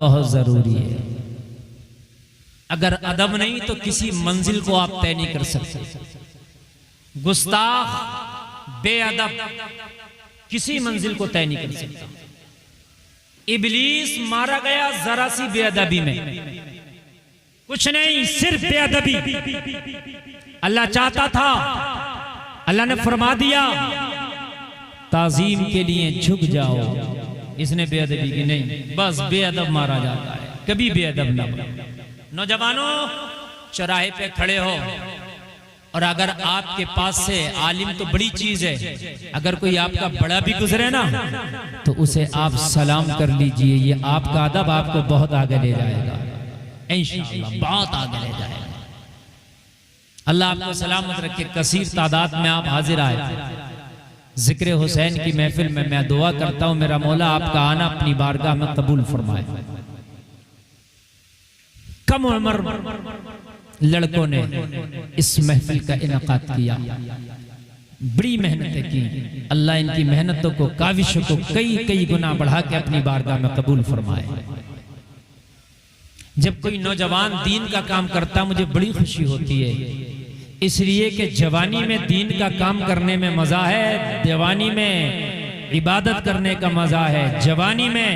बहुत जरूरी है। अगर अदब नहीं तो किसी मंजिल को आप तय नहीं कर सकते। गुस्ताख बेअदब किसी मंजिल को तय नहीं कर सकता। इबलीस मारा गया जरा सी बेअदबी में, कुछ नहीं, सिर्फ बेअदबी। अल्लाह चाहता था, अल्लाह ने फरमा दिया ताजीम के लिए झुक जाओ, इसने बेअदबी की नहीं, बस बेअदब मारा जाता है, कभी बेअदब ना बनो। नौजवानों, चौराहे पे खड़े हो और अगर आपके पास से आलिम तो बड़ी चीज है, अगर कोई आपका बड़ा भी गुजरे ना तो उसे आप सलाम कर लीजिए। ये आपका अदब आपको बहुत आगे ले जाएगा, इंशाअल्लाह बहुत आगे ले जाएगा। अल्लाह आपको सलामत रखे। कसीर तादाद में आप हाजिर आए जिक्र हुसैन की महफिल में। मैं दुआ करता हूं मेरा मौला आपका आना अपनी बारगाह में कबूल फरमाए। कम उम्र लड़कों ने इस महफिल का इनाकात किया, बड़ी मेहनतें की। अल्लाह इनकी मेहनतों को, काविशों को कई कई गुना बढ़ा के अपनी बारगाह में कबूल फरमाए। जब कोई नौजवान दीन का काम करता मुझे बड़ी खुशी होती है, इसलिए कि जवानी में दीन का काम करने में मजा है, जवानी में इबादत करने का मजा है, जवानी में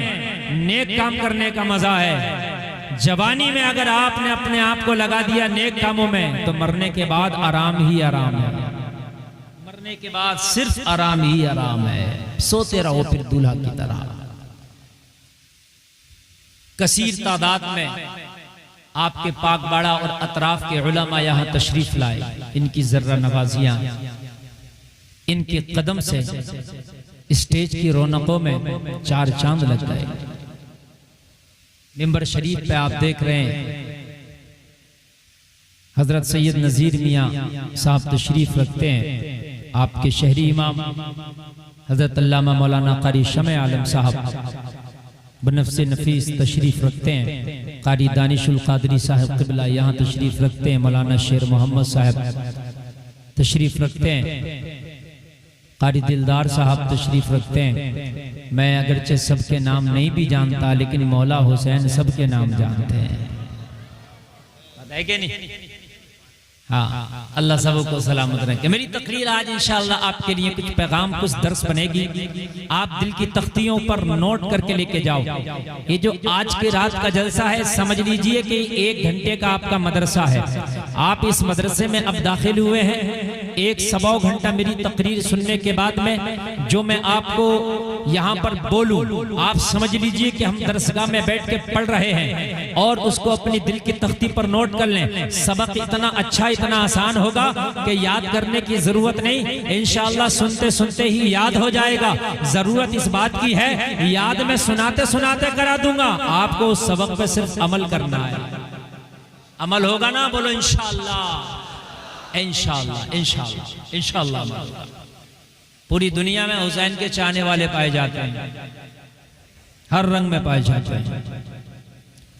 नेक काम करने का मजा है। जवानी में अगर आपने अपने आप को लगा दिया नेक कामों में तो मरने के बाद आराम ही आराम है, मरने के बाद सिर्फ आराम ही आराम है। सोते रहो फिर दूल्हा की तरह। कसीर तादाद में आपके पाकबाड़ा और अतराफ के उलमा यहाँ तशरीफ लाए। इनकी जर्रा नवाजियां, इनके कदम से स्टेज की रौनकों में चार चांद लग गए। मिंबर शरीफ पे आप देख रहे हैं हजरत सैयद नजीर मियाँ साहब तशरीफ रखते हैं। आपके शहरी इमाम हजरत अल्लामा मौलाना कारी शमे आलम साहब बनफ्से नफीस तशरीफ रखते हैं। कारी दानिशुल कादरी साहब क़िबला यहाँ तशरीफ रखते हैं। मौलाना शेर मोहम्मद साहब तशरीफ रखते हैं। कारी दिलदार साहब तशरीफ रखते हैं। मैं अगरचे सबके नाम नहीं भी जानता लेकिन मौला हुसैन सबके नाम जानते हैं, है कि नहीं? हाँ, अल्लाह सबको सलामत रखे। मेरी तकरीर आज इंशाअल्लाह आपके लिए कुछ पैगाम, कुछ दर्स बनेगी। आप दिल की तख्तियों पर नोट करके लेके जाओ। ये जो आज की रात का जलसा है समझ लीजिए कि 1 घंटे का आपका मदरसा है। आप इस मदरसे में अब दाखिल हुए हैं। 1-1.25 घंटा मेरी तकरीर सुनने के बाद में जो मैं आपको यहाँ पर बोलूं आप समझ लीजिए कि हम दरसगाह में बैठ के पढ़ रहे हैं और उसको अपनी दिल की तख्ती पर नोट कर लें। सबक इतना अच्छा, इतना आसान होगा कि याद करने की जरूरत नहीं, इंशाअल्लाह सुनते सुनते ही याद हो जाएगा। जरूरत इस बात की है, याद में सुनाते सुनाते करा दूंगा, आपको उस सबक पे सिर्फ अमल करना है। अमल होगा ना? बोलो इंशाअल्लाह, इंशाअल्लाह, इंशाअल्लाह, इंशाअल्लाह। पूरी दुनिया में हुसैन के चाहने वाले पाए जाते हैं, हर रंग में पाए जाते हैं।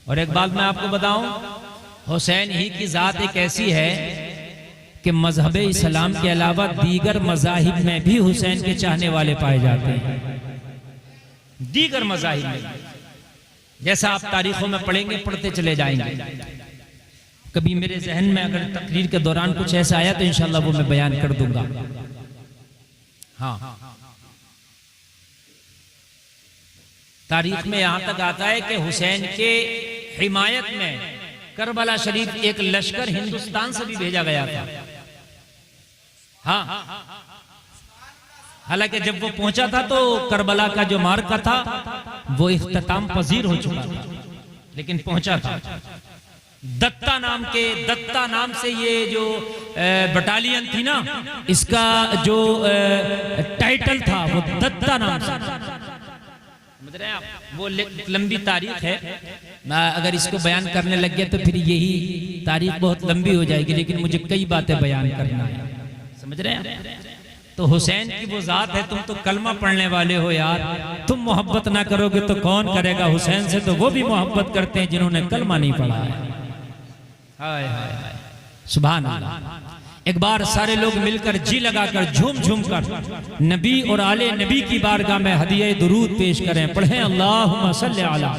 और एक बात मैं आपको बताऊं, हुसैन ही की जात एक ऐसी है कि मजहब इस्लाम के अलावा दीगर मजाहिब में भी हुसैन के चाहने वाले पाए जाते हैं। दीगर मजाहिब में, जैसा आप तारीखों में पढ़ेंगे, पढ़ते चले जाएंगे। कभी मेरे जहन में अगर तकरीर के दौरान कुछ ऐसा आया तो इंशाअल्लाह वो मैं बयान कर दूंगा। हाँ, तारीख में यहां तक आता है कि हुसैन के हिमायत में करबला शरीफ एक लश्कर हिंदुस्तान से भी भेजा गया था। हाँ, हालांकि जब वो पहुंचा था तो करबला का जो मार्का था वो इख्तिताम पजीर हो चुका था, लेकिन पहुंचा था। दत्ता नाम से ये जो बटालियन थी ना, इसका जो टाइटल था वो दत्ता नाम से। समझ रहे हैं आप? वो लंबी तारीख है, अगर इसको बयान करने लग गया तो फिर यही तारीख बहुत लंबी हो जाएगी, लेकिन मुझे कई बातें बयान करना है। समझ रहे हैं? तो हुसैन की वो जात है, तुम तो कलमा पढ़ने वाले हो यार, तुम मोहब्बत ना करोगे तो कौन करेगा हुसैन से? तो वो भी मोहब्बत करते हैं जिन्होंने कलमा नहीं पढ़ा है। हाय हाय हाय, सुभान अल्लाह। एक बार सारे लोग मिलकर जी लगाकर झूम झूम कर नबी और आले नबी की बारगाह में हदिया दुरूद पेश करें, पढ़ें अल्लाहुम्मा सल्ली अला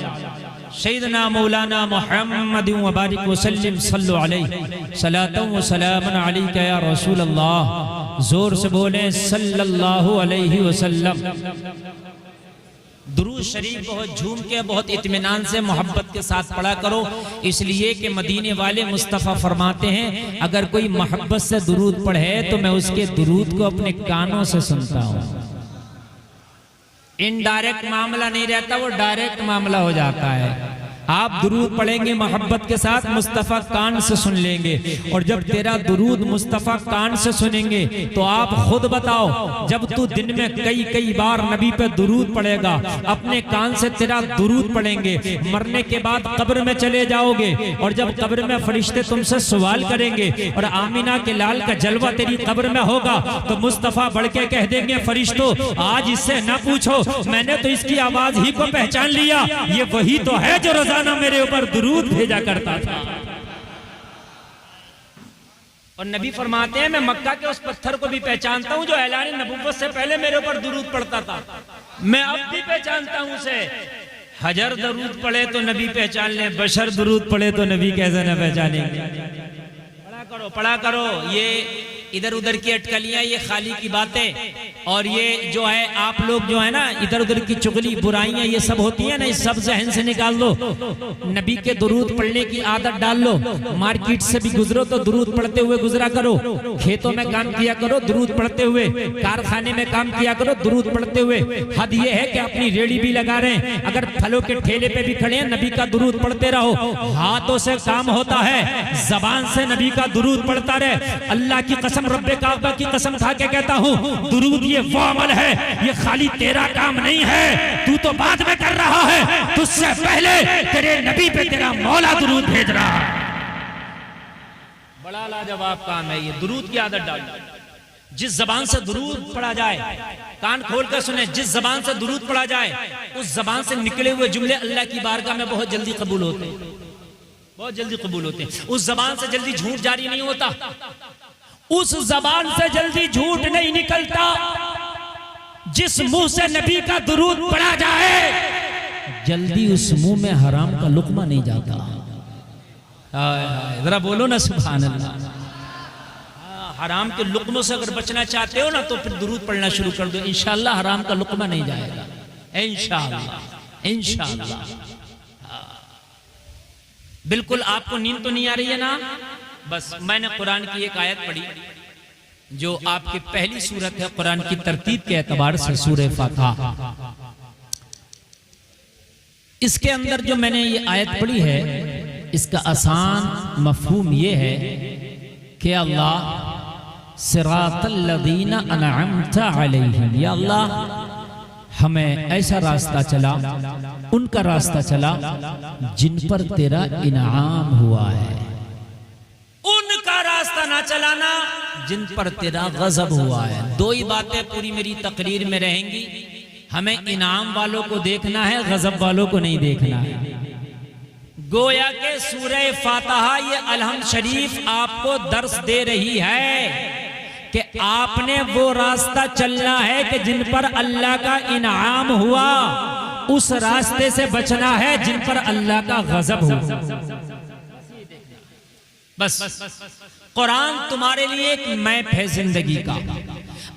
सैयदना मौलाना मुहम्मद व बारिक व सल्लिम सल्लु अलैहि सलातन व सलामन अलैका या रसूल अल्लाह। जोर से बोले सल्लल्लाहु अलैहि वसल्लम। दुरूद शरीफ बहुत झूम के, बहुत इत्मीनान से, मोहब्बत के साथ पढ़ा करो, इसलिए कि मदीने वाले मुस्तफ़ा फरमाते हैं अगर कोई मोहब्बत से दुरूद पढ़े तो मैं उसके दुरूद को अपने कानों से सुनता हूँ। इनडायरेक्ट मामला नहीं रहता, वो डायरेक्ट मामला हो जाता है। आप दुरूद पढ़ेंगे मोहब्बत के साथ, मुस्तफ़ा कान से सुन लेंगे। और जब तेरा दुरूद मुस्तफ़ा कान से सुनेंगे तो आप खुद बताओ, जब तू दिन में कई कई बार नबी पे दुरूद पढ़ेगा, अपने कान से तेरा दुरूद पढ़ेंगे, मरने के बाद कब्र में चले जाओगे और जब कब्र में फरिश्ते तुमसे सवाल करेंगे और आमीना के लाल का जलवा तेरी कब्र में होगा तो मुस्तफ़ा बढ़ के कह देंगे फरिश्तों आज इससे ना पूछो, मैंने तो इसकी आवाज ही को पहचान लिया, ये वही तो है जो रोजाना मेरे ऊपर दुरूद भेजा करता था। और नबी फरमाते हैं मैं मक्का के उस पत्थर को भी पहचानता हूं जो ऐलान नबुव्वत से पहले मेरे ऊपर दुरूद पढ़ता था, मैं अब भी पहचानता हूं उसे। हजर दुरूद पढ़े तो नबी पहचान ले, बशर दुरूद पढ़े तो नबी कैसे न पहचानेंगे। पढ़ा करो, ये इधर उधर की अटकलियां, ये खाली की बातें और ये जो है आप लोग जो है ना इधर उधर की चुगली बुराइयां ये सब होती है ना, इस सब जहन से निकाल लो। नबी के दुरूद पढ़ने की आदत डाल लो। मार्केट से भी गुजरो तो दुरूद पढ़ते हुए गुजरा करो, खेतों में काम किया करो दुरूद पढ़ते हुए, कारखाने में काम किया करो दुरूद पढ़ते हुए। हद ये है कि अपनी रेड़ी भी लगा रहे हैं, अगर फलों के ठेले पे भी खड़े हैं नबी का दुरूद पढ़ते रहो। हाथों से काम होता है, जबान से नबी का दुरूद पढ़ता रहे। अल्लाह की कसम, रब्बे काबा की कसम खा के कहता हूँ, दुरूद ये वो अमल है, ये खाली तेरा काम नहीं है, तू तो बाद में कर रहा है, तुझसे पहले तेरे नबी पे तेरा मौला दुरूद भेज रहा है। बड़ा लाजवाब काम है ये, दुरूद की आदत डाल। जिस जबान से दुरूद पढ़ा जाए, कान खोल कर सुने, जिस जबान से दुरूद पढ़ा जाए उस जबान से निकले हुए जुमले अल्लाह की बारगाह में बहुत जल्दी कबूल होते हैं, बहुत जल्दी कबूल होते हैं। उस जबान से जल्दी झूठ जारी नहीं होता, उस जबान से जल्दी झूठ नहीं निकलता जिस मुंह से नबी का दुरूद पढ़ा जाए, जल्दी उस मुंह में हराम का लुकमा नहीं जाता। जरा बोलो ना सुभान अल्लाह। हराम के लुकमों से अगर बचना चाहते हो ना तो फिर दुरूद पढ़ना शुरू कर दो, इंशाअल्लाह हराम का लुकमा नहीं जाएगा, इंशाअल्लाह इंशाअल्लाह। बिल्कुल आपको नींद तो नहीं आ रही है ना? बस मैंने कुरान की एक आयत पढ़ी जो आपकी पहली सूरत है कुरान की तरतीब के एतबार से, सूरह फातिहा। इसके अंदर जो मैंने ये आयत पढ़ी है इसका आसान मफहूम ये है कि अल्लाह सिरातल लज़ीना अनअमता अलैहिम, या अल्लाह हमें ऐसा रास्ता चला, उनका रास्ता चला जिन पर तेरा इनाम हुआ है। उनका रास्ता ना चलाना जिन पर तेरा गजब हुआ है। दो ही बातें पूरी मेरी तकरीर में रहेंगी, हमें इनाम वालों को देखना है, गजब वालों को नहीं देखना है। गोया के सूरह फातिहा ये अलहम्द शरीफ आपको दर्स दे रही है कि आपने वो रास्ता चलना है कि जिन पर अल्लाह का इनाम हुआ, उस रास्ते से बचना है जिन पर अल्लाह का गजब हुआ। बस कुरान तुम्हारे लिए एक मैप है जिंदगी का।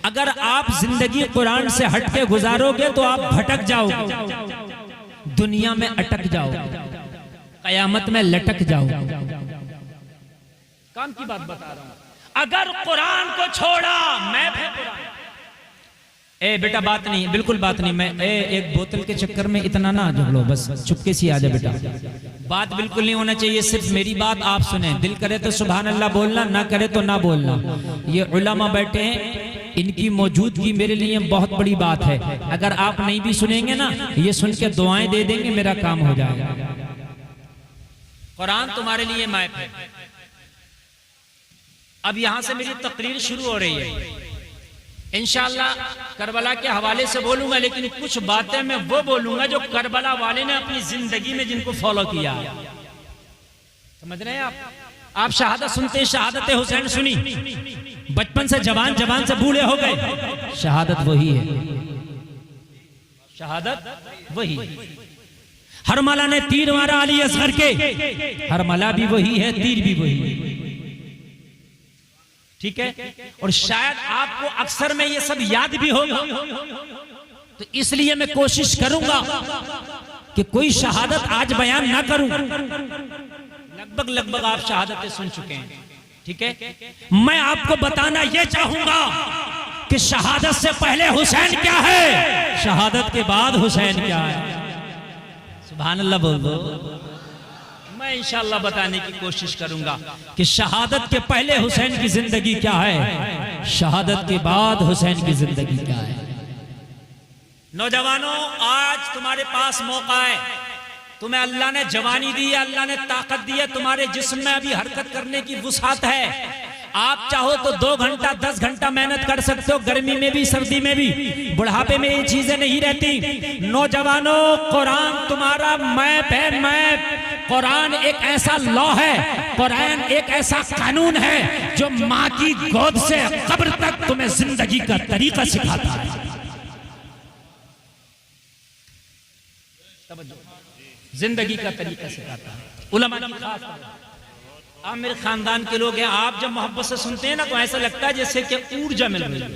अगर आप जिंदगी कुरान से हट के गुजारोगे तो आप भटक जाओगे, दुनिया में अटक जाओगे, कयामत में लटक जाओगे। काम की बात बता रहा हूं। अगर कुरान को छोड़ा, मैप है कुरान। ए बेटा बात नहीं, बिल्कुल बात नहीं। मैं एक बोतल के चक्कर में इतना ना झगड़ो, बस चुपके से आ जा बेटा। बात बिल्कुल नहीं होना चाहिए, सिर्फ मेरी बात आप सुने। दिल करे तो सुभान अल्लाह बोलना, ना करे तो ना बोलना। ये उलमा बैठे हैं, इनकी मौजूदगी मेरे लिए बहुत बड़ी बात है। अगर आप नहीं भी सुनेंगे ना, ये सुन के दुआएं दे देंगे, मेरा काम हो जाएगा। कुरान तुम्हारे लिए मैप है। अब यहां से मेरी तकरीर शुरू हो रही है। इंशाअल्लाह करबला के हवाले से बोलूंगा, लेकिन कुछ बातें मैं वो बोलूंगा जो करबला वाले ने अपनी जिंदगी में जिनको फॉलो किया। समझ रहे हैं आप शहादत सुनते, शहादत हुसैन सुनी, बचपन से जवान, जवान से बूढ़े हो गए। शहादत वही है, शहादत वही। हरमला ने तीर मारा अली असगर के, हरमला भी वही है, तीर भी वही है, ठीक है। और शायद आपको अक्सर में ये सब याद भी होगा, तो इसलिए मैं कोशिश करूंगा कि कोई शहादत आज बयान ना करूं। लगभग आप शहादतें सुन चुके हैं, ठीक है। मैं आपको बताना यह चाहूंगा कि शहादत से पहले हुसैन क्या है, शहादत के बाद हुसैन क्या है। सुभान अल्लाह बोल दो। मैं इंशाअल्लाह बताने की कोशिश करूंगा कि शहादत के पहले हुसैन की जिंदगी क्या है, शहादत के बाद हुसैन की जिंदगी क्या है। नौजवानों, आज तुम्हारे पास मौका है, तुम्हें अल्लाह ने जवानी दी है, अल्लाह ने ताकत दी है, तुम्हारे जिस्म में अभी हरकत करने की वुसात है। आप चाहो तो 2 घंटा 10 घंटा मेहनत कर सकते हो, गर्मी में भी सर्दी में भी। बुढ़ापे में ये चीजें नहीं रहती। नौजवानों, कुरान तुम्हारा मैप है, मैप। कुरान एक ऐसा लॉ है, कुरान एक ऐसा कानून है जो माँ की गोद से कब्र तक तुम्हें जिंदगी का तरीका सिखाता है। जिंदगी का तरीका सिखाता है। उलमा की खास आप मेरे खानदान के लोग हैं, आप जब मोहब्बत से सुनते हैं ना तो ऐसा लगता है जैसे कि ऊर्जा मिल रही है।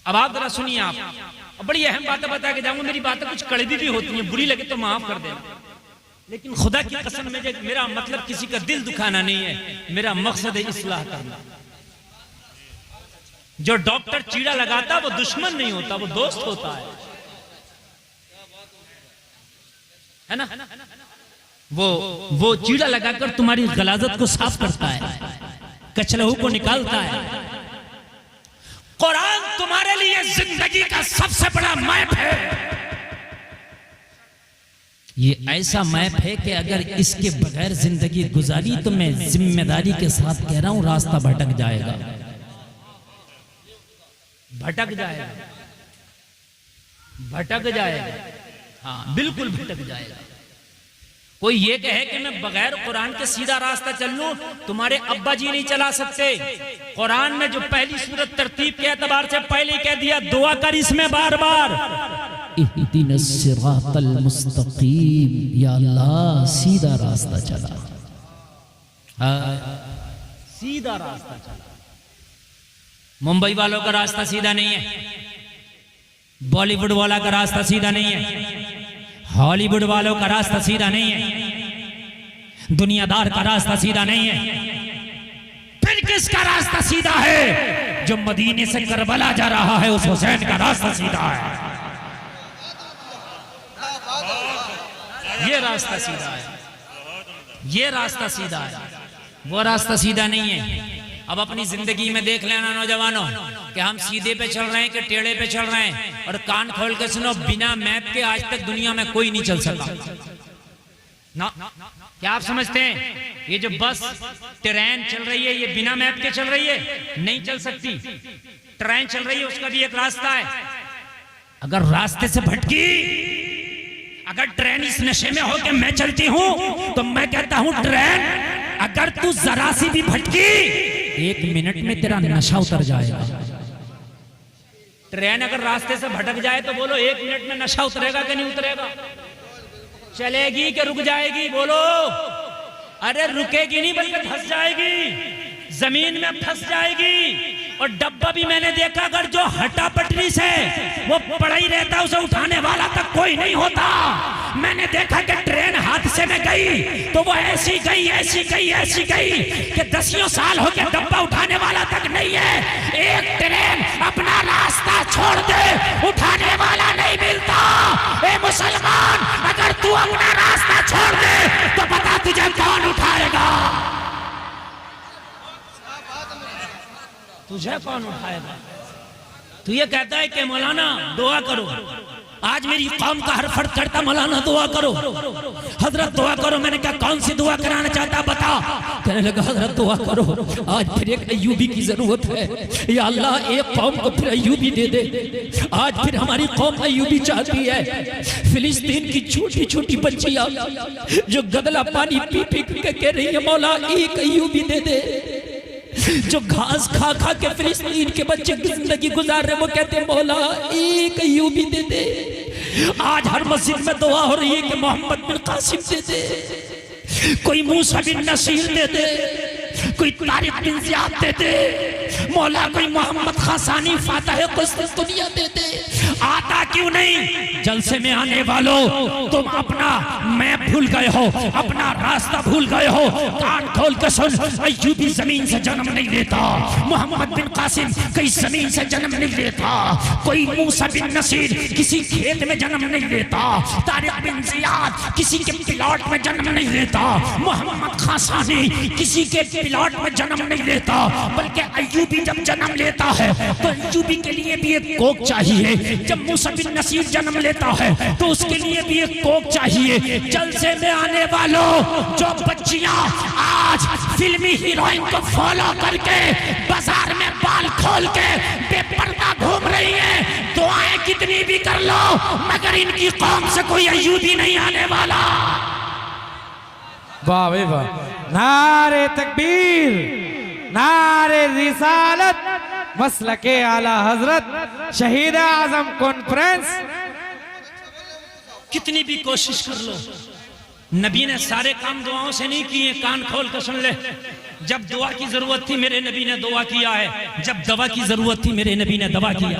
अब आप जरा सुनिए, आप बड़ी अहम बातें बता के जाऊंगा। मेरी बातें कुछ कड़वी भी होती हैं, बुरी लगे तो माफ कर देना, लेकिन खुदा की कसम मुझे, मेरा मतलब किसी का दिल दुखाना नहीं है, मेरा मकसद है इस्लाह करना। जो डॉक्टर चीड़ा लगाता वो दुश्मन नहीं होता, वो दोस्त होता है ना। वो चीड़ा लगाकर तुम्हारी गलाजत को साफ करता है, कचलहू को निकालता है। कुरान तुम्हारे लिए जिंदगी का सबसे बड़ा मैप है। ये ऐसा मैप है कि अगर इसके बगैर जिंदगी गुजारी तो मैं जिम्मेदारी के साथ कह रहा हूं, रास्ता भटक जाएगा, भटक जाएगा, भटक जाएगा। हाँ, बिल्कुल भटक जाएगा। कोई ये कहे कि मैं बगैर कुरान के सीधा रास्ता चल लूं, तुम्हारे अब्बा जी नहीं चला सकते। कुरान में जो पहली सूरत तरतीब के एतबार से पहले कह दिया, दुआ कर इसमें बार बार, इहदिनस सिरातल मुस्तकीम, या अल्लाह सीधा रास्ता चला, सीधा रास्ता चला। मुंबई वालों का रास्ता सीधा नहीं है, बॉलीवुड वाला का रास्ता सीधा नहीं है, हॉलीवुड वालों का रास्ता सीधा नहीं है, दुनियादार का रास्ता सीधा नहीं है। फिर किसका रास्ता सीधा है? जो मदीने से करबला जा रहा है, उस हुसैन का रास्ता सीधा है। ये रास्ता सीधा है, ये रास्ता सीधा है, वो रास्ता सीधा नहीं है। अब अपनी जिंदगी में देख लेना नौजवानों कि हम सीधे पे चल रहे हैं कि टेढ़े पे चल रहे हैं। और कान खोल के सुनो, बिना मैप के आज तक दुनिया में कोई नहीं चल सका ना। क्या आप समझते हैं ये जो बस ट्रेन चल रही है, ये बिना मैप के चल रही है? नहीं चल सकती। ट्रेन चल रही है, उसका भी एक रास्ता है। अगर रास्ते से भटकी, अगर ट्रेन इस नशे में हो के मैं चलती हूं, तो मैं कहता हूं ट्रेन, अगर तू जरा सी भी भटकी, 1 मिनट में तेरा नशा उतर जाएगा। ट्रेन अगर रास्ते से भटक जाए तो बोलो 1 मिनट में नशा उतरेगा कि नहीं उतरेगा? चलेगी कि रुक जाएगी? बोलो। अरे रुकेगी नहीं, बल्कि फंस जाएगी, जमीन में फंस जाएगी। और डब्बा भी मैंने देखा, अगर जो हटा पटरी से वो पड़ा ही रहता, उसे उठाने वाला तक कोई नहीं होता। मैंने देखा कि ट्रेन हादसे में गई तो वो ऐसी गई, ऐसी गई, ऐसी गई कि 10 साल हो गए, डब्बा उठाने वाला तक नहीं है। एक ट्रेन अपना रास्ता छोड़ दे, उठाने वाला नहीं मिलता। ए मुसलमान, अगर तू अपना रास्ता छोड़ दे तो बता तुझे कौन उठाएगा? तुझे कौन उठाएगा? तू ये कहता है कि मौलाना दुआ करो, आज मेरी कौम का हर फर्द करता मौलाना दुआ करो, हजरत दुआ करो। मैंने कहा कौन सी दुआ कराना चाहता बता। कहने लगा हजरत दुआ करो, आज फिर एक अय्यूबी की जरूरत है। या अल्लाह, एक कौम को फिर अय्यूबी दे दे। आज फिर हमारी कौम अय्यूबी चाहती है। फिलिस्तीन की छोटी छोटी बच्चियां जो गदला पानी पी पी के कह रही है मौला एक अय्यूबी दे दे। जो घास खा खा के फिलिस्तीन के बच्चे की जिंदगी गुजार रहे, वो कहते मौला एक अय्यूबी दे दे। आज हर मस्जिद में दुआ हो रही है कि मोहम्मद बिन कासिम दे दे, कोई मूसा बिन नसीर दे दे, कोई तारिक बिन ज़ियाद दे दे, मौला कोई मोहम्मद खासानी फातह कुस्तुनिया दे दे। आता क्यों नहीं? जलसे में आने वालों, तुम अपना मैप भूल गए हो, अपना रास्ता भूल गए हो। कान खोल कर सुन, अय्यूबी जमीन से जन्म नहीं लेता, मोहम्मद बिन कासिम कोई जमीन से जन्म नहीं लेता, कोई मूसा बिन नसीर किसी खेत में जन्म नहीं लेता, तारिक बिन ज़ियाद किसी के प्लॉट में जन्म नहीं लेता, मोहम्मद खासानी किसी के प्लॉट में जन्म नहीं लेता, बल्कि अय्यूबी जब जन्म लेता है तो अय्यूबी के लिए भी एक कोक चाहिए। जब मूसा बिन नसीर जन्म लेता है तो उसके लिए भी एक कोक चाहिए। जलसे में आने वालों, जो बच्चियां आज फिल्मी हीरोइन को फॉलो करके बाजार में बाल खोल के बेपर्दा घूम रही है, दुआएं कितनी भी कर लो मगर इनकी कौम से कोई अय्यूबी नहीं आने वाला। वाह भाई वाह, नारे तकबीर, नारे रिसालत, मसलके आला हजरत शहीद आजम कॉन्फ्रेंस। कितनी भी कोशिश कर लो, नबी ने सारे काम दुआओं से नहीं किए। कान खोल कर सुन ले, जब दुआ की जरूरत थी मेरे नबी ने दुआ किया है, जब दवा की जरूरत थी मेरे नबी ने दवा किया।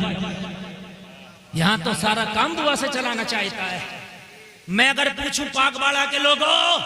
यहां तो सारा काम दुआ से चलाना चाहता है। मैं अगर पूछूं पाकवाड़ा के लोगों,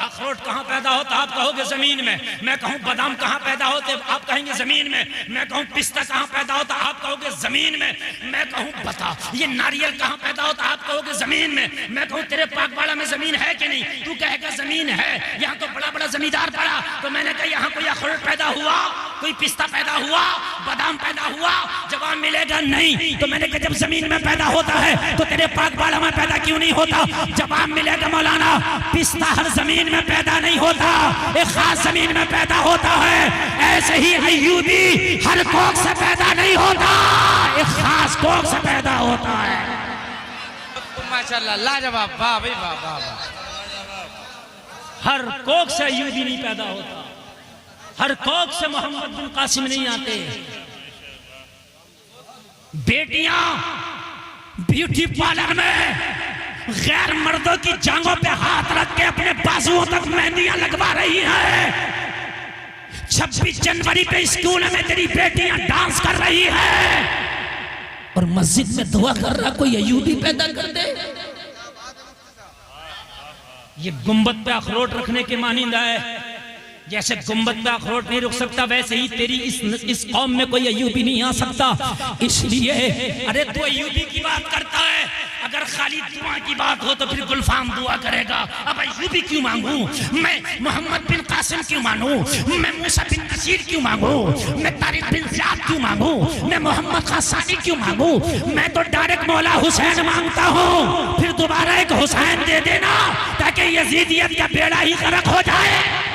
अखरोट कहाँ पैदा होता, आप कहोगे जमीन में। मैं कहूँ बादाम कहाँ पैदा होते, आप कहेंगे जमीन में। मैं कहूँ पिस्ता कहाँ पैदा होता, आप कहोगे जमीन में। मैं कहूँ बता ये नारियल कहाँ पैदा होता, आप कहोगे जमीन में। मैं कहूँ तेरे पाकवाड़ा में जमीन है कि नहीं, तू कहेगा जमीन है। यहाँ तो बड़ा बड़ा जमींदार पड़ा, तो मैंने कहा यहाँ कोई अखरोट पैदा हुआ, कोई पिस्ता पैदा हुआ, बादाम पैदा हुआ? जवाब मिलेगा नहीं। तो मैंने कहा जब जमीन में पैदा होता है तो तेरे पाकवाड़ा में पैदा क्यों नहीं होता? जवाब मिलेगा मौलाना पिस्ता हर जमीन में पैदा नहीं होता, एक खास जमीन में पैदा होता है। ऐसे ही अय्यूबी हर कोख से पैदा नहीं होता, एक खास कोख से पैदा होता है। माशाल्लाह, लाजवाब, वाह भाई वाह वाह वाह। हर कोख से अय्यूबी नहीं पैदा होता, हर कोख से मोहम्मद बिन कासिम नहीं आते। बेटियां ब्यूटी पार्लर में गैर मर्दों की जांघों पे हाथ रख के अपने बाजुओं तक मेहंदियां लगवा रही है। 26 जनवरी पे स्कूल में तेरी बेटियां डांस कर रही है और मस्जिद में दुआ कर रहा कोई अय्यूबी पैदा कर दे। ये गुंबद पे अखरोट रखने के मानिंदा है। जैसे गुंबद पे अखरोट नहीं रुक सकता, वैसे ही तेरी इस कौम में कोई अय्यूबी नहीं आ सकता। इसलिए अरे तू अय्यूबी की बात करता है, अगर खाली दुआ की बात हो तो फिर गुलफाम दुआ करेगा। अब अय्यूबी क्यों मांगू मैं, मोहम्मद बिन कासिम क्यों मांगू मैं, मूसा बिन नसीर क्यों मांगू मैं, तारिक बिन ज़ियाद क्यों मांगू मैं, मोहम्मद खासानी क्यों मांगू? मैं तो डायरेक्ट मौला हुसैन मांगता हूँ। फिर दोबारा एक हुसैन दे देना ताकि यजीदियत का बेड़ा ही गर्क हो जाए।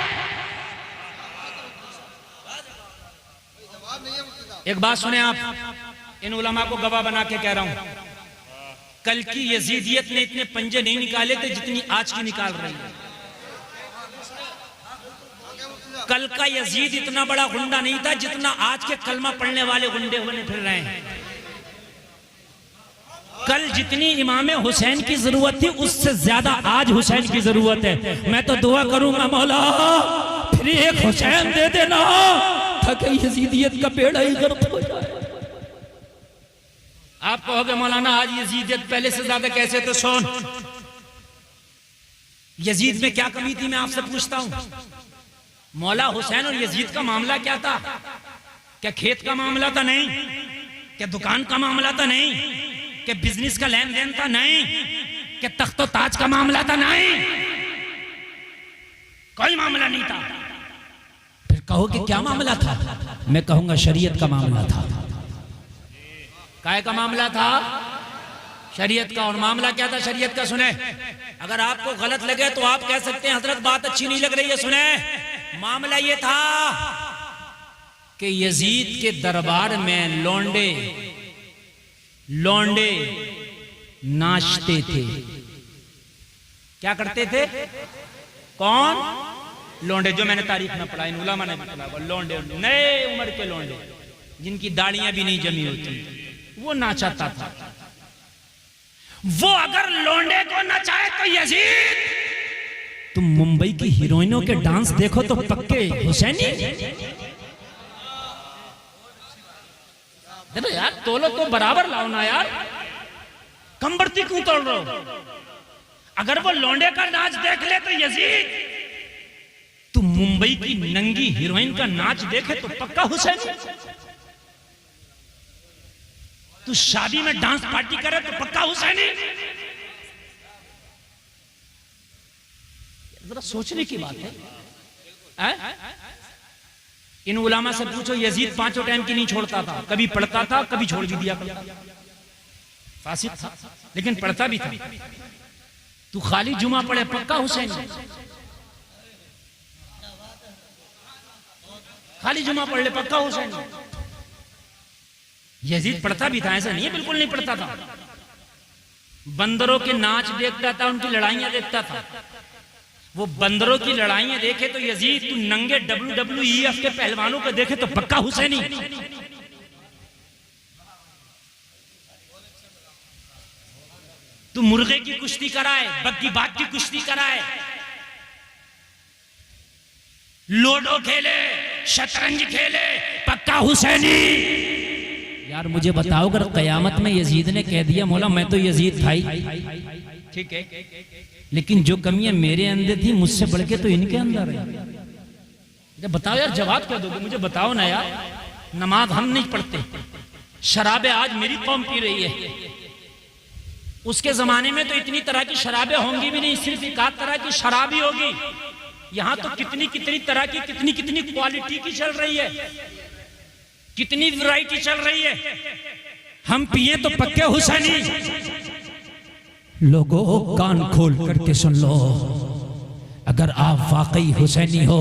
एक बात सुने आप, इन उलमा को गवाह बना के कह रहा हूं, कल की यजीदियत ने इतने पंजे नहीं निकाले थे जितनी आज की निकाल रही है। कल का यजीद इतना बड़ा गुंडा नहीं था जितना आज के कलमा पढ़ने वाले गुंडे होने फिर रहे हैं। कल जितनी इमाम हुसैन की जरूरत थी उससे ज्यादा आज हुसैन की जरूरत है। मैं तो दुआ करूंगा मौला फिर एक हुसैन दे देना ताकि यजीदियत का बेड़ा ही गर्क हो जाए। आप कहोगे मौलाना आज यजीदियत पहले से ज्यादा कैसे? तो सुन, यजीद में क्या कमी थी मैं आपसे पूछता हूं। मौला हुसैन और यजीद का मामला क्या था? क्या खेत का मामला था? नहीं। क्या दुकान का मामला था? नहीं। क्या बिजनेस का लेन देन था? नहीं। क्या तख्तो ताज का मामला था? नहीं, कोई मामला नहीं था। फिर कहो कि क्या मामला था? मैं कहूंगा शरीयत का मामला था। काय का मामला था? शरीयत का। और मामला क्या था शरीयत का? सुने, अगर आपको गलत लगे तो आप कह सकते हैं हजरत बात अच्छी नहीं लग रही है। सुने, मामला ये था कि यजीद के दरबार में लौंडे नाचते थे। क्या करते थे? कौन? लौंडे। जो मैंने तारीख में पढ़ा, इन उलमा ने भी पढ़ा, लौंडे, नए उम्र के लौंडे जिनकी दाढ़ियां भी नहीं जमी होती, वो नाचाता था। वो अगर लौंडे को नचाए तो यजीद, तुम मुंबई की हीरोइनों के डांस देखो तो पक्के हुसैनी। देखो यार, तोलो तो बराबर लाओ ना यार, कम बढ़ती क्यों तोड़ रहे हो? अगर वो लौंडे का नाच देख ले तो यजीद, तुम मुंबई की नंगी हीरोइन का नाच देखे तो पक्का हुसैनी। तू शादी में डांस पार्टी करे तो पक्का हुसैनी। जरा सोचने की बात है। इन उलामा से पूछो, यजीद 5 टाइम की नहीं छोड़ता था, कभी पढ़ता था कभी छोड़ भी दिया करता, फासिक था लेकिन पढ़ता भी था। तू खाली जुमा पढ़े पक्का हुसैनी, खाली जुमा पढ़ ले पक्का हुसैनी। यजीद पढ़ता भी था, ऐसा नहीं है बिल्कुल नहीं पढ़ता था। बंदरों के नाच देखता था, उनकी लड़ाइयां देखता था। वो बंदरों की लड़ाइयां देखे तो यजीद, तू नंगे WWEF के पहलवानों को देखे तो पक्का हुसैनी। तू मुर्गे की कुश्ती कराए, बग्गी बाग की कुश्ती कराए, लूडो खेले, शतरंज खेले, पक्का हुसैनी। यार मुझे बताओ, अगर कयामत में यजीद ने कह दिया मौला मैं तो यजीद था ही, ठीक है, लेकिन जो कमियां मेरे अंदर थी मुझसे बढ़ के तो इनके अंदर है, जब बताओ यार, जवाब क्या दोगे मुझे बताओ ना यार। नमाज हम नहीं पढ़ते, शराबें आज मेरी कौम पी रही है, उसके जमाने में तो इतनी तरह की शराबें होंगी भी नहीं, सिर्फ एक आध तरह की शराब ही होगी। यहां तो कितनी कितनी तरह की, कितनी कितनी क्वालिटी की चल रही है, कितनी वैरायटी चल रही है। हम पिए तो पक्के हुसैनी। लोगों कान खोल करके सुन लो, अगर आप वाकई हुसैनी हो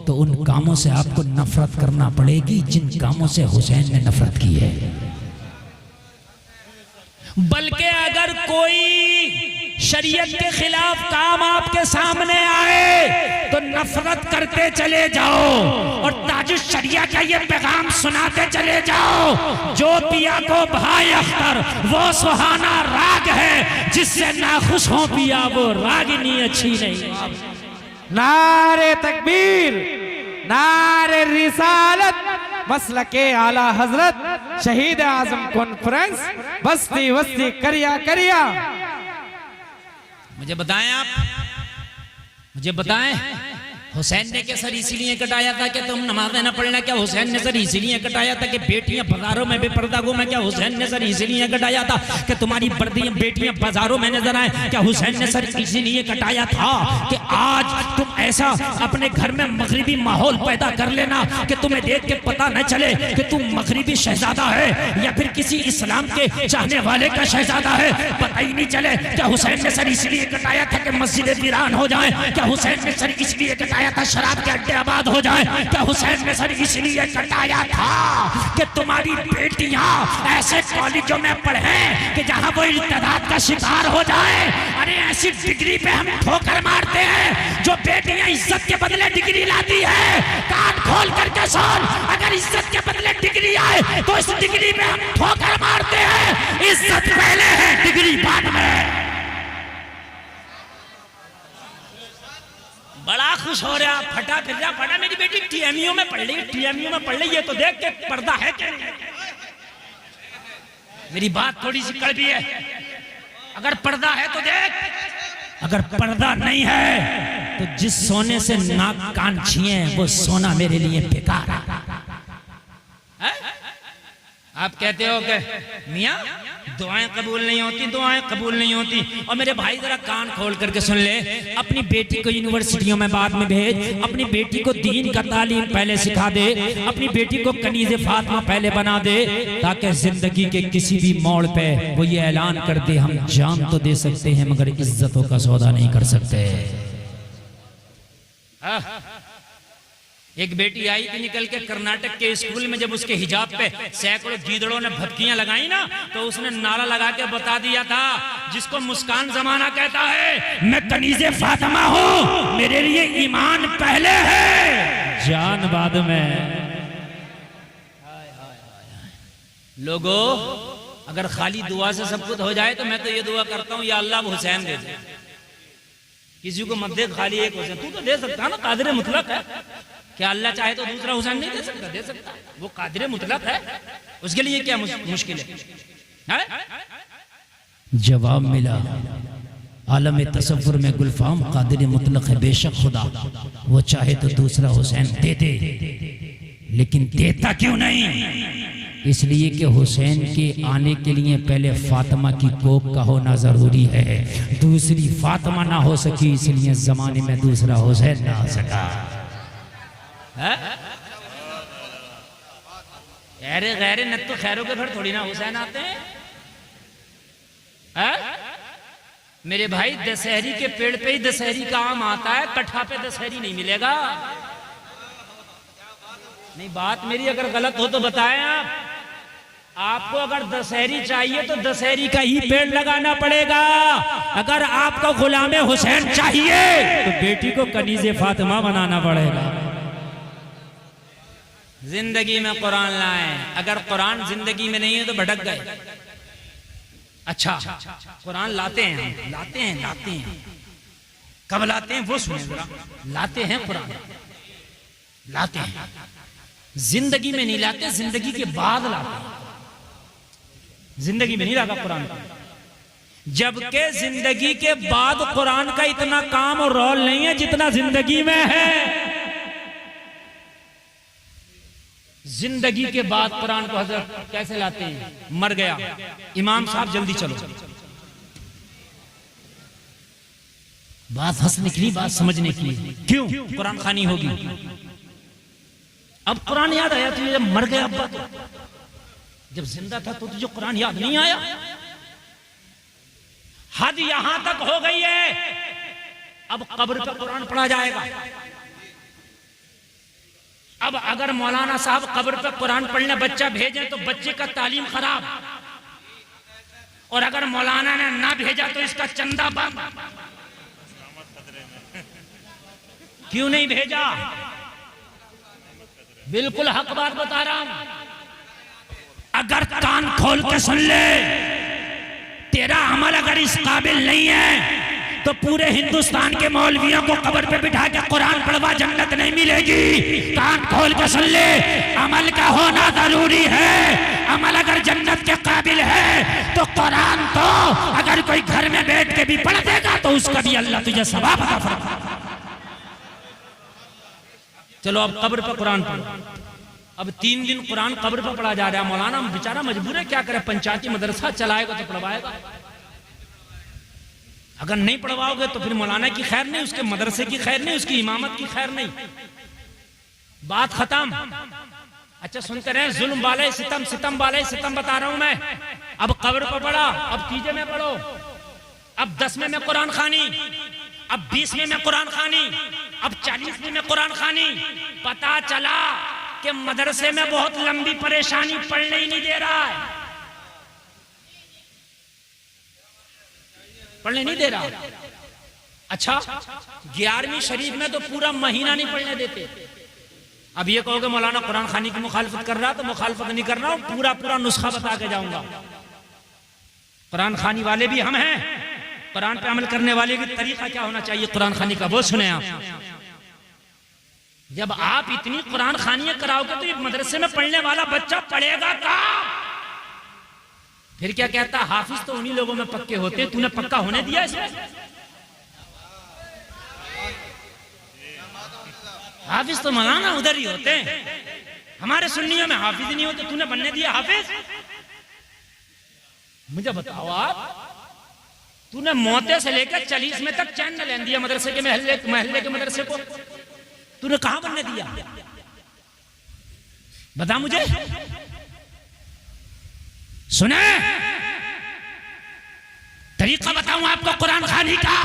तो उन कामों से आपको नफरत करना पड़ेगी जिन कामों से हुसैन ने नफरत की है। बल्कि अगर कोई शरीयत के खिलाफ काम आपके सामने आए तो नफरत करते चले जाओ और ताजुश शरिया का ये पैगाम सुनाते चले जाओ, जो पिया को भाई अख्तर वो सुहाना राग है, जिससे नाखुश हो पिया वो रागिनी अच्छी नहीं। नारे तकबीर, नारे रिसालत, मसलके आला हजरत शहीद आजम कॉन्फ्रेंस, बस्ती बस्ती करिया करिया। मुझे बताएं आप, मुझे बताएं, हुसैन ने क्या सर इसीलिए कटाया था कि तुम नमाज़ें न पढ़ना? क्या हुसैन ने सर इसीलिए कटाया था कि बेटियां बाजारों में बेपर्दा घूमें? क्या हुसैन ने सर इसीलिए कटाया था कि तुम्हारी बेटियां बाजारों में नजर आए? क्या हुसैन ने सर इसीलिए कटाया था कि आज तुम ऐसा अपने घर में मगरिबी माहौल पैदा कर लेना कि तुम्हें देख के पता न चले कि तुम मगरिबी शहजादा है या फिर किसी इस्लाम के चाहने वाले का शहजादा है, पता ही नहीं चले? क्या हुसैन ने सर इसलिए कटाया था कि मस्जिदें वीरान हो जाए? क्या हुसैन ने सर इसलिए कटाया था शराब के अड्डे आबाद हो जाए? क्या हुसैन ने सर इसलिए कटाया था कि तुम्हारी बेटियां ऐसे कॉलेजों में पढ़े कि जहां वो इर्तिदाद का शिकार हो जाए? अरे ऐसी डिग्री पे हम ठोकर मारते हैं, जो बेटियां इज्जत के बदले डिग्री लाती है। कान खोल करके सुन, अगर इज्जत के बदले डिग्री आए तो इस डिग्री पे हम ठोकर मारते हैं। इज्जत पहले है, डिग्री बाद में। बड़ा खुश हो रहा, फटा फिर रहा, फटा मेरी बेटी TMU में पढ़ रही है, TMU में पढ़ रही है, तो देख के पर्दा है क्या? मेरी बात थोड़ी सी कड़वी है, अगर पर्दा है तो देख, अगर पर्दा नहीं है तो जिस सोने से नाक कान छिए वो सोना मेरे लिए बेकार है। आप कहते हो कि मियां दुआएं कबूल नहीं होती, दुआएं कबूल नहीं होती। और मेरे भाई जरा कान खोल करके सुन ले, अपनी बेटी को यूनिवर्सिटियों में बाद में भेज, अपनी बेटी को दीन का तालीम पहले सिखा दे, अपनी बेटी को कनीज़े फातिमा पहले बना दे, ताकि जिंदगी के किसी भी मोड़ पे वो ये ऐलान कर दे, हम जान तो दे सकते हैं मगर इज्जतों का सौदा नहीं कर सकते। एक बेटी आई थी निकल के कर्नाटक के स्कूल में, जब उसके हिजाब पे सैकड़ों गीदड़ों ने भपकियां लगाई ना, तो उसने नारा लगा के बता दिया था, जिसको मुस्कान जमाना कहता है, मैं कनीज़े फातिमा हूं, मेरे लिए ईमान पहले है, जान बाद में। लोगों अगर खाली दुआ से सब कुछ हो जाए तो मैं तो ये दुआ करता हूँ या अल्लाह वो हुसैन दे दे। किसी को मत दे खाली एक हुसैन, तू तो दे सकता ना, कादिर मुतलक है। क्या अल्लाह चाहे तो दूसरा हुसैन नहीं दे सकता? दे सकता, वो कादिर मुतलक है, उसके लिए क्या मुश्किल है? जवाब मिला, आलम तसव्वुर में गुलफाम कादिर मुतलक है, बेशक खुदा वो चाहे तो दूसरा हुसैन दे दे, लेकिन देता क्यों नहीं? इसलिए कि हुसैन के आने के लिए पहले फातिमा की कोख का होना जरूरी है। दूसरी फातिमा ना हो सकी, इसलिए जमाने में दूसरा हुसैन ना आ सका। अरे गैर न तो खैरों के घर थोड़ी ना हुसैन आते हैं। मेरे भाई दशहरी के पेड़ पे ही दशहरी का आम आता है, कट्ठा पे दशहरी नहीं मिलेगा। नहीं, बात मेरी अगर गलत हो तो बताएं आप। आपको अगर दशहरी चाहिए तो दशहरी का ही पेड़ लगाना पड़ेगा। अगर आपको गुलाम हुसैन चाहिए तो बेटी को कनीज़े फातिमा बनाना पड़ेगा। जिंदगी में कुरान लाएं, अगर कुरान जिंदगी में नहीं है तो भटक गए। अच्छा, कुरान लाते हैं, लाते हैं, लाते हैं, कब लाते हैं वो सुने जरा। लाते हैं कुरान, लाते हैं, जिंदगी में नहीं लाते, जिंदगी के बाद लाते हैं। जिंदगी में नहीं लगा कुरान का, जबकि जिंदगी के बाद कुरान का इतना काम और रोल नहीं है जितना जिंदगी में है। जिंदगी के बाद कुरान को हजरत कैसे लाते हैं? मर गया इमाम साहब, जल्दी चलो। बात हंस निकली, बात समझने की। क्यों? कुरान खानी होगी। अब कुरान याद आया तुझे जब मर गया अब्बा, जब जिंदा था तो तुझे कुरान याद नहीं आया? हद यहां तक हो गई है, अब कब्र पर कुरान पढ़ा जाएगा। अब अगर मौलाना साहब कब्र पर कुरान पढ़ने बच्चा भेजें तो बच्चे का तालीम खराब, और अगर मौलाना ने ना भेजा तो इसका चंदा बंद। क्यों नहीं भेजा? बिल्कुल हक बात बता रहा हूं। अगर कान खोल के सुन ले, तेरा अमल अगर इस काबिल नहीं है तो पूरे हिंदुस्तान के मौलवियों को कब्र पे बिठा के कुरान पढ़वा, जन्नत नहीं मिलेगी। कान खोल के सुन ले, अमल का होना जरूरी है। अमल अगर जन्नत के काबिल है तो कुरान तो अगर कोई घर में बैठ के भी पढ़ देगा तो उसका भी अल्लाह तुझे सवाब अता फरमाएगा। चलो अब कब्र पर कुरान पढ़ो। अब 3 दिन कुरान कब्र पर पढ़ा जा रहा है। मौलाना बेचारा मजबूर है, क्या करे, पंचायती मदरसा चलाएगा तो पढ़वाएगा। अगर नहीं पढ़वाओगे तो फिर मौलाना की खैर नहीं, उसके मदरसे की खैर नहीं, उसकी इमामत की खैर नहीं। बात खत्म। अच्छा सुनते रहे, जुल्म वाले सितम, सितम वाले सितम बता रहा हूं मैं। अब कब्र पर पढ़ा, अब तीजे में पढ़ो, अब 10वें में कुरान खानी, अब 20वें में कुरान खानी, अब 40वें में कुरान खानी। पता चला कि मदरसे में बहुत लंबी परेशानी, पढ़ने ही नहीं दे रहा है, पढ़ने नहीं दे रहा। अच्छा 11वीं शरीफ में तो पूरा महीना नहीं पढ़ने देते। अब ये कहोगे मौलाना कुरान खानी की मुखालफत कर रहा, तो मुखालफत नहीं कर रहा हूं, पूरा पूरा नुस्खा बता के जाऊंगा। कुरान खानी वाले भी हम हैं, कुरान पे अमल करने वाले की तरीका क्या होना चाहिए कुरान खानी का, वो सुने आप। जब आप इतनी कुरान खानियां कराओगे तो ये मदरसे में पढ़ने वाला बच्चा पढ़ेगा कहाँ? फिर क्या कहता, हाफिज तो उन्हीं लोगों में पक्के होते हैं, तूने पक्का होने दिया इसमें? हाफिज तो मौलाना उधर ही होते हैं, हमारे सुन्नियों में हाफिज नहीं होते, तूने बनने दिया हाफिज? मुझे बताओ आप, तूने मोते से लेकर 40 में तक चैन न लेन दिया मदरसे के महल्ले के मदरसे को, तूने कहां बनने दिया? बता मुझे। सुने, तरीका बताऊं आपको कुरान खानी का।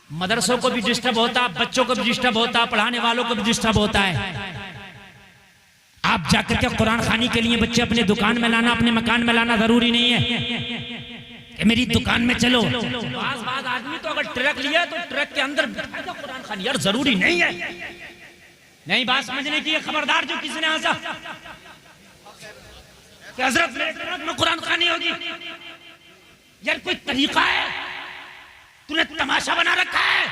मदरसों को भी डिस्टर्ब होता, बच्चों को भी डिस्टर्ब होता, पढ़ाने वालों को भी डिस्टर्ब होता है। आप जाकर के कुरान खानी के लिए बच्चे अपने दुकान में लाना, अपने मकान में लाना जरूरी नहीं है कि मेरी दुकान में चलो। बाज आदमी तो अगर ट्रक लिया तो ट्रक के अंदर बिठाएगा कुरान खानी, यार जरूरी नहीं है। नहीं बात समझने की, खबरदार जो किसी ने ऐसा कि हजरत मेरे ट्रक में कुरान खानी होगी। यार कोई तरीका है? तूने तमाशा बना रखा है।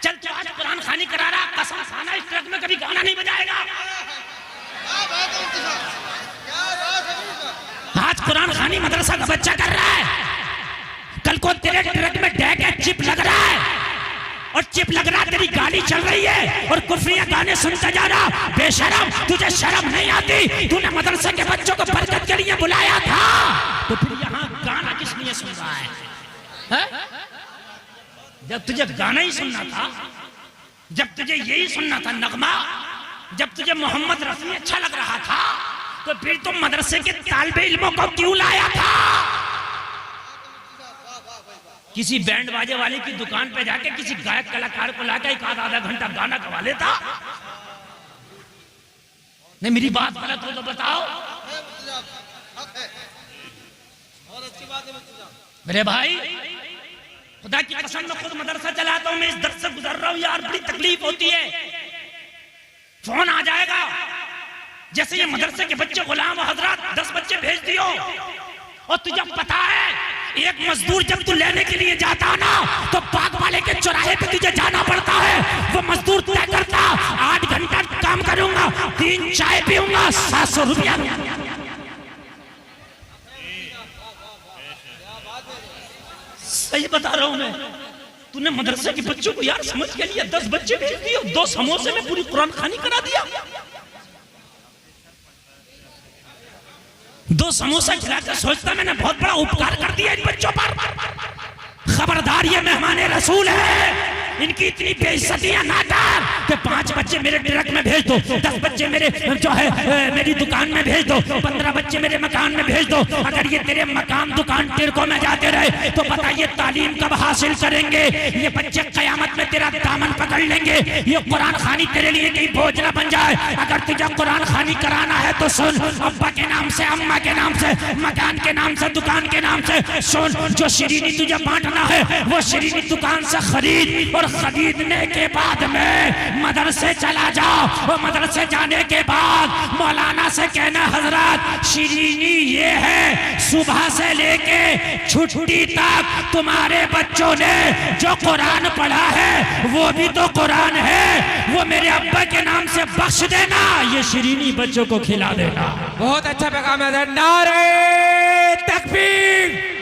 चल तू आज कुरान खानी करा रहा, कसम खाना इस ट्रक में कभी गाना नहीं बजाएगा। आज कुरान खानी मदरसा का बच्चा कर रहा है, कल को तेरे ट्रक में डैग या चिप लग रहा है, और चिप लग रहा तेरी गाड़ी चल रही है और कुफरिया गाने सुनता जा रहा। बेशरम, तुझे शर्म नहीं आती? तूने मदरसे के बच्चों को बरकत के लिए बुलाया था, तो फिर यहाँ गाना किस लिए सुन रहा है? जब तुझे गाना ही सुनना था, जब तुझे यही सुनना था नगमा, जब तुझे मोहम्मद रफी अच्छा लग रहा था, तो फिर तुम मदरसे के तालिबे इल्मों को क्यों लाया था? किसी बैंड बाजे वाले की दुकान पे जाके किसी गायक कलाकार को लाकर एक आधा घंटा गाना गवा लेता। नहीं, मेरी बात गलत हो तो बताओ। मेरे भाई, खुदा की कसम मैं खुद मदरसा चलाता हूं, मैं इस दर्द से गुजर रहा हूं यार, बड़ी तकलीफ होती है। फोन आ जाएगा जैसे ये मदरसे के बच्चे गुलाम हजरत 10 बच्चे भेज दियो, और तुझे पता है एक मजदूर जब तू लेने के लिए जाता ना, तो बाग वाले के चौराहे पे तुझे जाना पड़ता है। वो मजदूर तय करता 8 घंटा काम करूंगा, 3 चाय पीऊंगा, 700 रुपया। सही बता रहा हूं मैं। तूने मदरसे के बच्चों को यार समझ के लिए 10 बच्चे भेज दिए, 2 समोसे में पूरी कुरान खानी करा दिया। 2 समोसा खिलाकर सोचता मैंने बहुत बड़ा उपकार कर दिया इन बच्चों पर। खबरदार, ये मेहमान रसूल है, इनकी इतनी बेइज्जतियां ना कर कि 5 बच्चे मेरे ट्रक में भेज दो, 10 बच्चे मेरे जो है मेरी दुकान में भेज दो, 15 बच्चे मेरे मकान में भेज दो। अगर ये तेरे मकान दुकान टिरकों में जाते रहे तो पता ये तालीम कब हासिल करेंगे? ये बच्चे कयामत में तेरा दामन पकड़ लेंगे। ये कुरान खानी तेरे लिए कहीं बोझ ना बन जाए। अगर तुझे कुरान खानी कराना है तो सुन, अब्बा के नाम से, अम्मा के नाम से, मकान के नाम से, दुकान के नाम से सुन। जो शिरीनी तुझे बांटना है वो शिरीनी दुकान से खरीद, और खरीदने के बाद में मदरसे चला जाओ, और मदरसे जाने के बाद मौलाना से कहना हजरत शिरीनी ये है, सुबह से लेके छुट्टी तक तुम्हारे बच्चों ने जो कुरान पढ़ा है वो भी तो कुरान है, वो मेरे अब्बा के नाम से बख्श देना, ये शिरीनी बच्चों को खिला देना। बहुत अच्छा पैगाम है। नारे तकबीर।